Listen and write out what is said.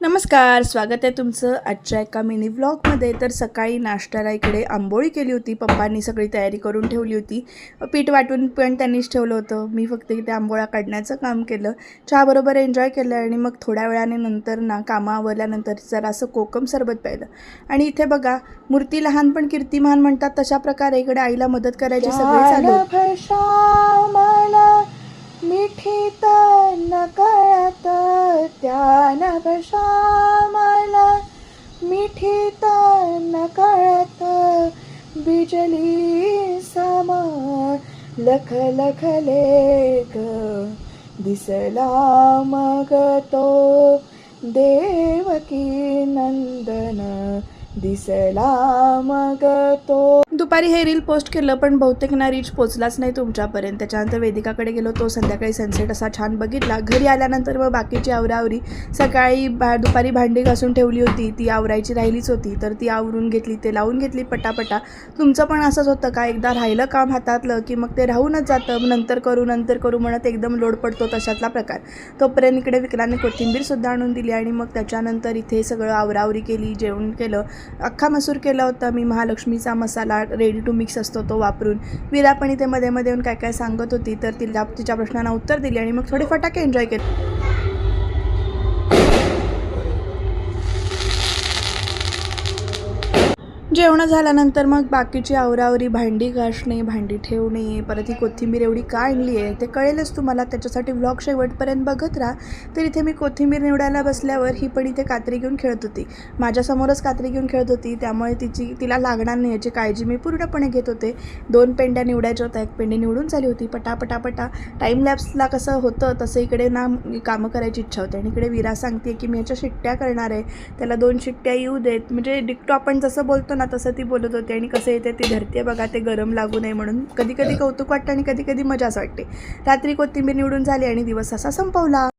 नमस्कार, स्वागत आहे तुमचं आजच्या एका मिनी व्लॉगमध्ये. तर सकाळी नाश्त्याला इकडे आंबोळी केली होती. पप्पांनी सगळी तयारी करून ठेवली होती. पीठ वाटून पण त्यांनीच ठेवलं होतं. मी फक्त इथे आंबोळ्या काढण्याचं काम केलं. चहाबरोबर एन्जॉय केलं आणि मग थोड्या वेळाने नंतर कामं आवरल्यानंतर जरासं कोकम सरबत प्यायलं. आणि इथे बघा, मूर्ती लहान पण कीर्ती महान म्हणतात तशा प्रकारे इकडे आईला मदत करायची सगळे चालू. मिठीत नकळत त्यान मला मिठीत नकळत बिजली समा लख लख लेक दिसला मग तो देवकी नंदन दिसला मग तो. दुपारी हे रील पोस्ट केलं पण बहुतेक ना रीच पोचलाच नाही तुमच्यापर्यंत. त्याच्यानंतर वेदिकाकडे गेलो, तो संध्याकाळी सनसेट असा छान बघितला. घरी आल्यानंतर मग बाकीची आवरावरी सकाळी दुपारी भांडी घासून ठेवली होती, ती आवरायची राहिलीच होती, तर ती आवरून घेतली, ते लावून घेतली पटापटा. तुमचं पण असंच होतं का? एकदा राहिलं काम हातातलं की मग ते राहूनच जातं. नंतर करू म्हणत एकदम लोड पडतो, तशातला प्रकार. तोपर्यंत इकडे विक्राने कोथिंबीरसुद्धा आणून दिली आणि मग त्याच्यानंतर इथे सगळं आवरावरी केली, जेवण केलं. अख्खा मसूर केला होता मी, महालक्ष्मीचा मसाला रेडी टू मिक्स असतो तो वापरून. विरा पण इथे मध्ये मध्ये येऊन काय काय सांगत होती, तर तिच्या प्रश्नांना उत्तर दिली आणि मग थोडे फटाके एन्जॉय केले. जेवण झाल्यानंतर मग बाकीची आवरावरी, भांडी घासणे, भांडी ठेवणे, परत ही कोथिंबीर एवढी का आणली आहे ते कळेलच तुम्हाला. त्याच्यासाठी व्लॉग शेवटपर्यंत बघत राहा. तर इथे मी कोथिंबीर निवडायला बसल्यावर ही पण इथे कात्री घेऊन खेळत होती. माझ्यासमोरच कात्री घेऊन खेळत होती, त्यामुळे तिला लागणार नाही याची काळजी मी पूर्णपणे घेत होते. 2 पेंड्या निवडायच्या होत्या, 1 पेंडी निवडून झाली होती. पटापटापटा टाईम लॅप्सला कसं होतं तसं इकडे ना कामं करायची इच्छा होते. आणि इकडे विरा सांगते की मी ह्याच्या शिट्ट्या करणार आहे, त्याला 2 शिट्ट्या येऊ देत. म्हणजे डिक्टो आपण जसं बोलतो ना तसं ती बोलत होती. आणि कसं येते ती धरते बघा, ते गरम लागू नये म्हणून. कधी कधी कौतुक वाटतं आणि कधी कधी मजाच वाटते. रात्री कोथिंबीर निवडून झाली आणि दिवस असा संपवला.